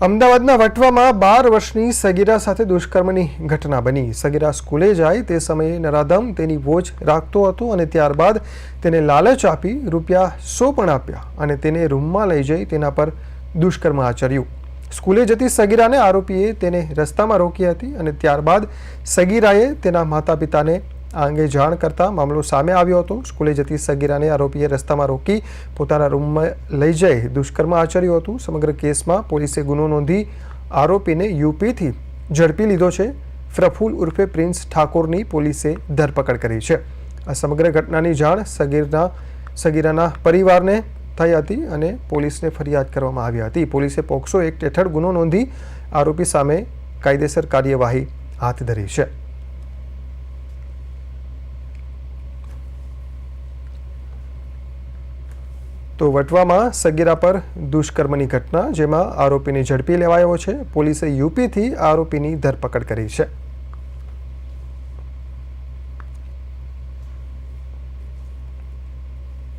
અમદાવાદના વટવામાં 12 વર્ષની સગીરા સાથે દુષ્કર્મની ઘટના બની। સગીરા સ્કૂલે જાય તે સમયે નરાધમ તેની વોચ રાખતો હતો અને ત્યારબાદ તેને લાલચ આપી ₹100 પણ આપ્યા અને તેને રૂમમાં લઈ જઈ તેના પર દુષ્કર્મ આચર્યું। સ્કૂલે જતી સગીરાને આરોપીએ તેને રસ્તામાં રોકી હતી અને ત્યારબાદ સગીરાએ તેના માતા-પિતાને આ અંગે જાણ કરતા મામલો સામે આવ્યો હતો। સ્કૂલે જતી સગીરાને આરોપીએ રસ્તામાં રોકી પોતાના રૂમમાં લઈ જઈ દુષ્કર્મ આચર્યું હતું। સમગ્ર કેસમાં પોલીસે ગુનો નોંધી આરોપીને યુપીથી ઝડપી લીધો છે। પ્રફુલ ઉર્ફે પ્રિન્સ ઠાકોરની પોલીસે ધરપકડ કરી છે। આ સમગ્ર ઘટનાની જાણ સગીરાના પરિવારને થઈ હતી અને પોલીસને ફરિયાદ કરવામાં આવી હતી। પોલીસે પોક્સો એક્ટ હેઠળ ગુનો નોંધી આરોપી સામે કાયદેસર કાર્યવાહી હાથ ધરી છે। તો વટવામાં સગીરા પર દુષ્કર્મની ઘટના, જેમાં આરોપીને ઝડપી લેવાયો છે। પોલીસે યુપીથી આરોપીની ધરપકડ કરી છે।